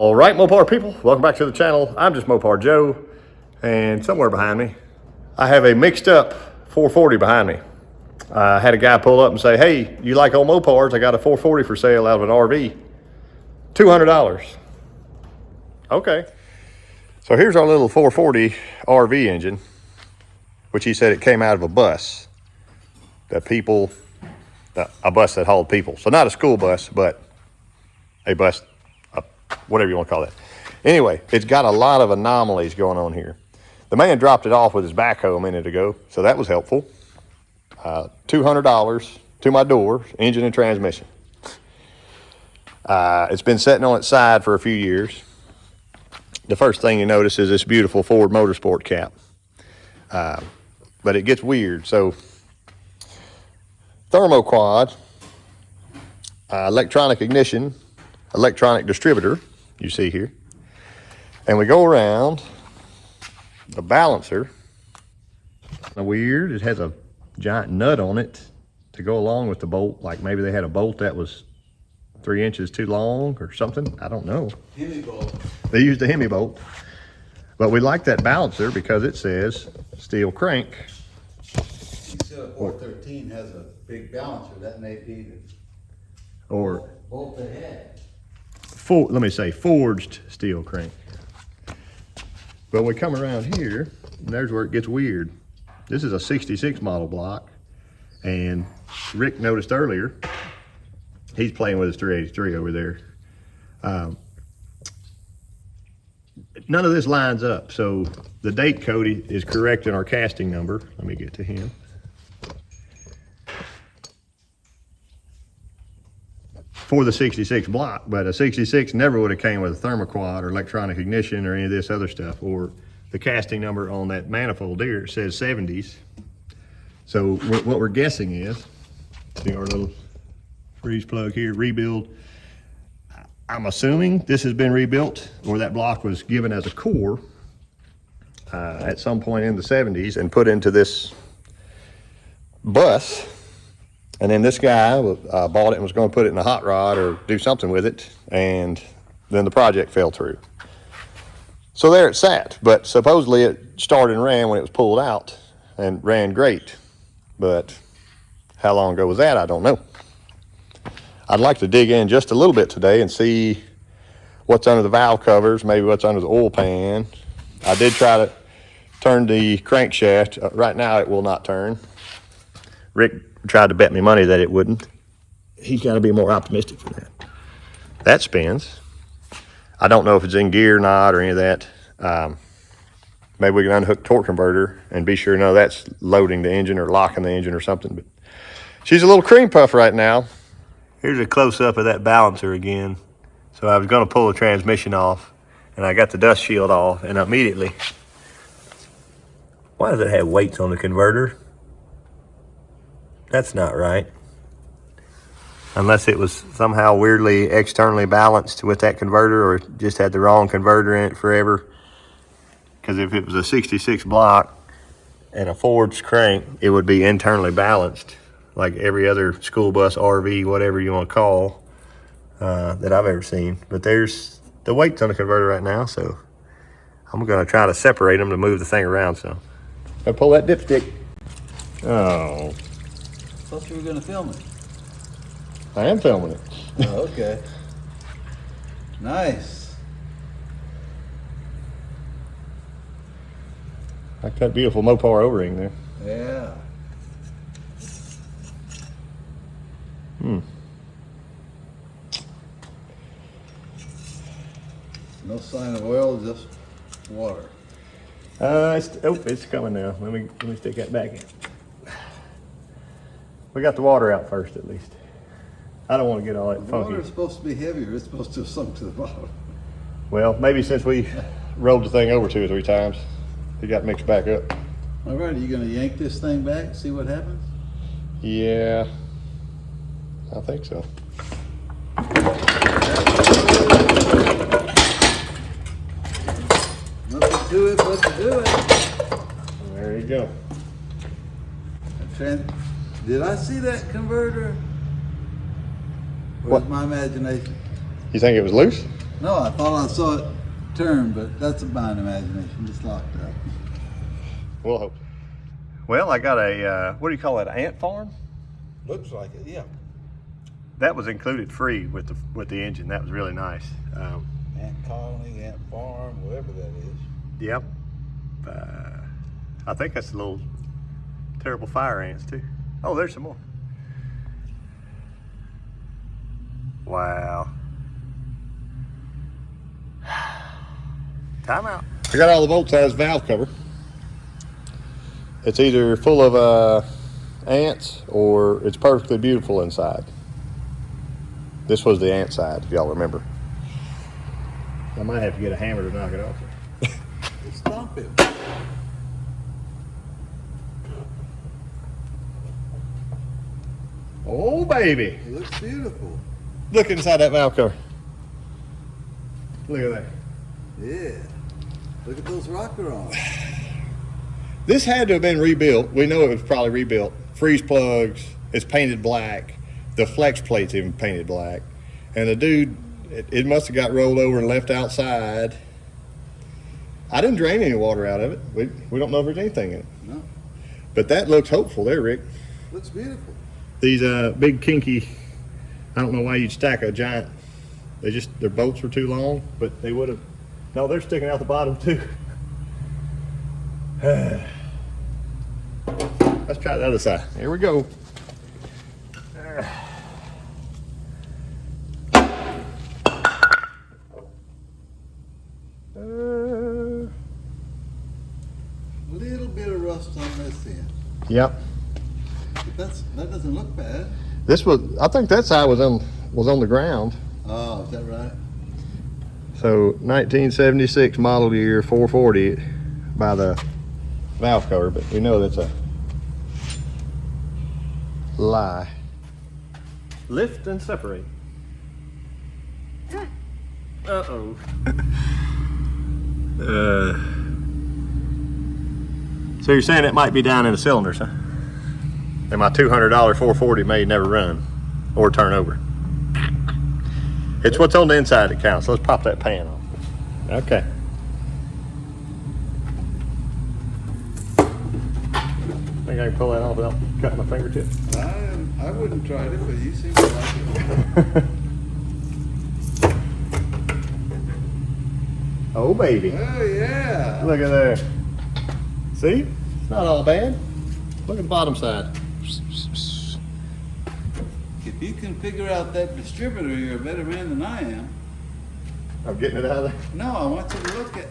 All right, Mopar people, welcome back to the channel. I'm just Mopar Joe, and somewhere behind me, I have a mixed up 440 behind me. I had a guy pull up and say, hey, you like old Mopars? I got a 440 for sale out of an RV. $200. Okay. So here's our little 440 RV engine, which he said it came out of a bus. A bus that hauled people. So not a school bus, but a bus, whatever you want to call it. Anyway, it's got a lot of anomalies going on here. The man dropped it off with his backhoe a minute ago, so that was helpful. $200 to my door, engine and transmission. It's been sitting on its side for a few years. The first thing you notice is this beautiful Ford Motorsport cap. But it gets weird. So, thermoquad, electronic ignition, electronic distributor, you see here. And we go around the balancer. Weird, it has a giant nut on it to go along with the bolt. Like maybe they had a bolt that was 3 inches too long or something. I don't know. Hemi bolt. They used a Hemi bolt. But we like that balancer because it says steel crank. You see a 413 has a big balancer. That may be the bolt they had. Let me say forged steel crank. But we come around here, and there's where it gets weird. This is a 66 model block, and Rick noticed earlier, he's playing with his 383 over there. None of this lines up, so the date code is correct in our casting number. Let me get to him. For the 66 block, but a 66 never would have came with a thermoquad or electronic ignition or any of this other stuff, or the casting number on that manifold there says 70s. So what we're guessing is, see our little freeze plug here, rebuild. I'm assuming this has been rebuilt, or that block was given as a core at some point in the 70s and put into this bus. And then this guy bought it and was going to put it in a hot rod or do something with it, and then the project fell through. So there it sat, but supposedly it started and ran when it was pulled out and ran great. But how long ago was that? I don't know. I'd like to dig in just a little bit today and see what's under the valve covers, maybe what's under the oil pan. I did try to turn the crankshaft. Right now it will not turn. Rick tried to bet me money that it wouldn't. He's got to be more optimistic for that. That spins. I don't know if it's in gear or not or any of that. Maybe we can unhook torque converter and be sure no, that's loading the engine or locking the engine or something. But she's a little cream puff right now. Here's a close-up of that balancer again. So I was going to pull the transmission off, and I got the dust shield off, and immediately, why does it have weights on the converter? That's not right. Unless it was somehow weirdly externally balanced with that converter, or it just had the wrong converter in it forever. Because if it was a 66 block and a forged crank, it would be internally balanced, like every other school bus, RV, whatever you want to call, that I've ever seen. But there's the weights on the converter right now, so I'm going to try to separate them to move the thing around. So I pull that dipstick. Oh. I thought you were going to film it. I am filming it. Oh, okay. Nice. Like that beautiful Mopar O-ring there. Yeah. No sign of oil, just water. It's coming now. Let me stick that back in. We got the water out first, at least. I don't want to get all that The funky. water is supposed to be heavier. It's supposed to have sunk to the bottom. Well, maybe since we rolled the thing over 2 or 3 times, it got mixed back up. All right, are you going to yank this thing back and see what happens? Yeah, I think so. Nothing to it but to do it. There you go. Did I see that converter? Or What? was my imagination? You think it was loose? No, I thought I saw it turn, but that's a mine imagination. Just locked up. We'll hope. Well, I got a, what do you call it, ant farm? Looks like it, yeah. That was included free with the engine. That was really nice. Ant colony, ant farm, whatever that is. Yep. I think that's the little terrible fire ants too. Oh, there's some more. Wow. Time out. I got all the bolts out of valve cover. It's either full of ants or it's perfectly beautiful inside. This was the ant side, if y'all remember. I might have to get a hammer to knock it off. Stomp it. Oh, baby. It looks beautiful. Look inside that valve cover. Look at that. Yeah. Look at those rocker arms. This had to have been rebuilt. We know it was probably rebuilt. Freeze plugs, it's painted black. The flex plate's even painted black. And the dude, it must have got rolled over and left outside. I didn't drain any water out of it. We don't know if there's anything in it. No. But that looks hopeful there, Rick. Looks beautiful. These big kinky, I don't know why you'd stack a giant. Their bolts were too long, but they would have. No, they're sticking out the bottom too. Let's try the other side. Here we go. Little bit of rust on this end. Yep. But that doesn't look bad. I think that side was on the ground. Oh, is that right? So 1976 model year 440 by the valve cover, but we know that's a lie. Lift and separate. Uh-oh. So you're saying it might be down in the cylinders, huh? And my $200 440 may never run or turn over. It's what's on the inside that counts. Let's pop that pan off. Okay. Think I can pull that off without cutting my fingertip? I wouldn't try it, but you seem to like it. Oh, baby. Oh, yeah. Look at there. See? It's not all bad. Look at the bottom side. If you can figure out that distributor, you're a better man than I am. I'm getting it out of there. No, I want you to look at.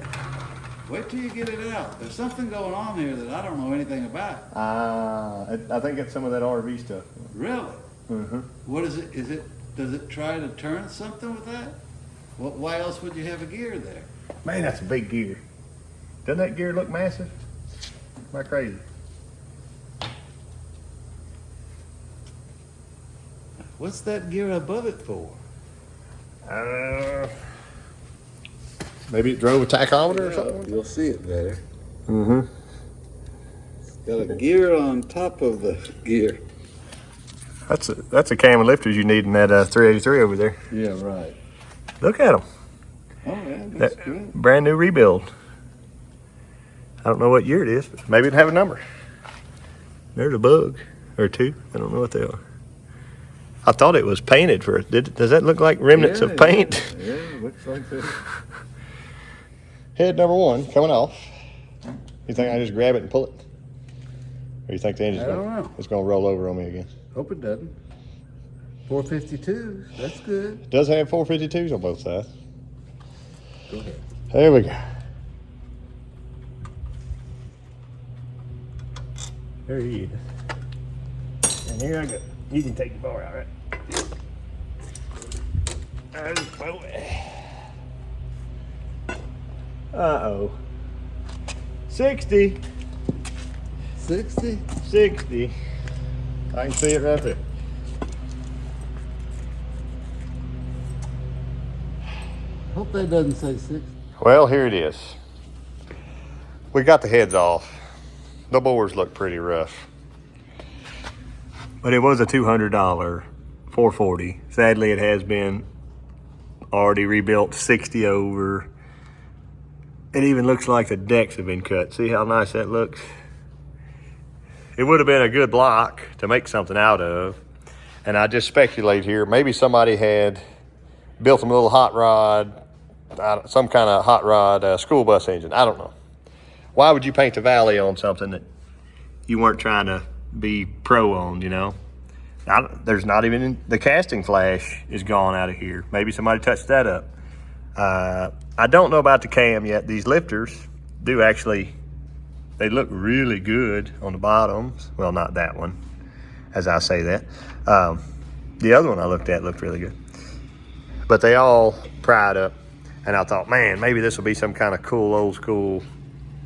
Wait till you get it out. There's something going on here that I don't know anything about. I think it's some of that RV stuff. Really? Mm-hmm. What is it? Does it try to turn something with that? Why else would you have a gear there? Man, that's a big gear. Doesn't that gear look massive? Am I crazy? What's that gear above it for? Maybe it drove a tachometer or something? You'll see it better. Mm-hmm. It's got a gear on top of the gear. That's a cam of lifters you need in that 383 over there. Yeah, right. Look at them. Oh, yeah, that's good. Brand new rebuild. I don't know what year it is, but maybe it'd have a number. There's a bug or two. I don't know what they are. I thought it was painted for it. Does that look like remnants of paint? Yeah, looks like that. Head number one coming off. You think I just grab it and pull it? Or you think the engine's it's gonna roll over on me again? Hope it doesn't. 452, that's good. It does have 452s on both sides. Go ahead. There we go. There he is. And here I go. You can take the bar out, right? Uh-oh. 60. 60? 60. I can see it right there. Hope that doesn't say 60. Well, here it is. We got the heads off. The bores look pretty rough. But it was a $200 440. Sadly, it has been already rebuilt 60 over. It even looks like the decks have been cut. See how nice that looks? It would have been a good block to make something out of. And I just speculate here, maybe somebody had built them a little hot rod, some kind of hot rod school bus engine. I don't know. Why would you paint the valley on something that you weren't trying to be pro on, you know? There's not even, the casting flash is gone out of here. Maybe somebody touched that up. I don't know about the cam yet. These lifters do actually, they look really good on the bottoms. Well, not that one, as I say that. The other one I looked at looked really good. But they all pried up. And I thought, man, maybe this will be some kind of cool, old school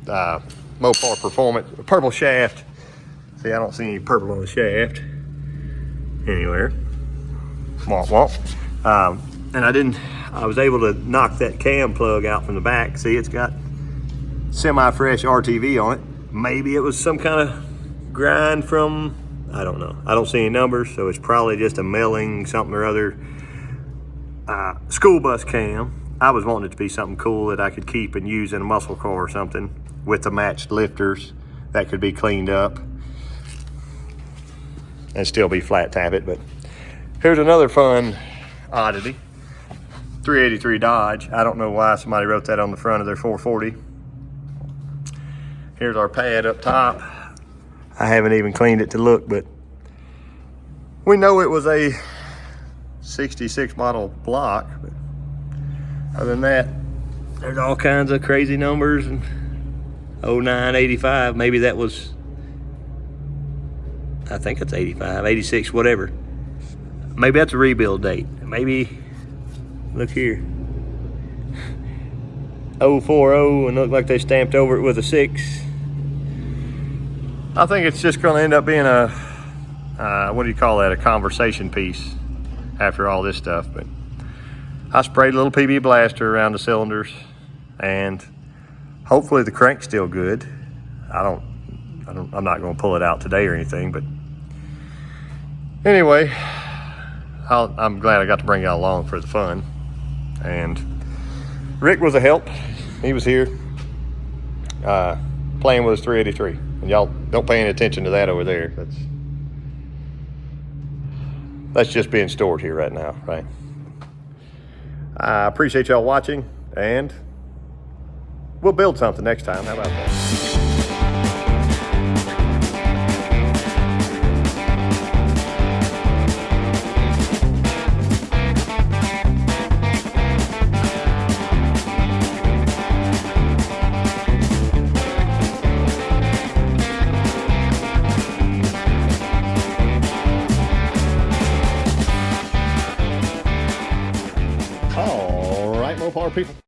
Mopar Performance, purple shaft. See, I don't see any purple on the shaft anywhere. Womp womp. And I was able to knock that cam plug out from the back. See, it's got semi-fresh RTV on it. Maybe it was some kind of grind from, I don't know. I don't see any numbers, so it's probably just a milling something or other. School bus cam. I was wanting it to be something cool that I could keep and use in a muscle car or something with the matched lifters that could be cleaned up and still be flat tappet. But here's another fun oddity. 383 Dodge. I don't know why somebody wrote that on the front of their 440. Here's our pad up top. I haven't even cleaned it to look, but we know it was a 66 model block. But other than that, there's all kinds of crazy numbers. And 0985, maybe that was, I think it's 85, 86, whatever. Maybe that's a rebuild date. Maybe, look here, 040, and look like they stamped over it with a 6. I think it's just gonna end up being a, what do you call that, a conversation piece after all this stuff. But I sprayed a little PB blaster around the cylinders, and hopefully the crank's still good. I'm not gonna pull it out today or anything, but anyway, I'm glad I got to bring y'all along for the fun. And Rick was a help. He was here playing with his 383. And y'all don't pay any attention to that over there. That's just being stored here right now, right? I appreciate y'all watching, and we'll build something next time. How about that? All right, Mopar people.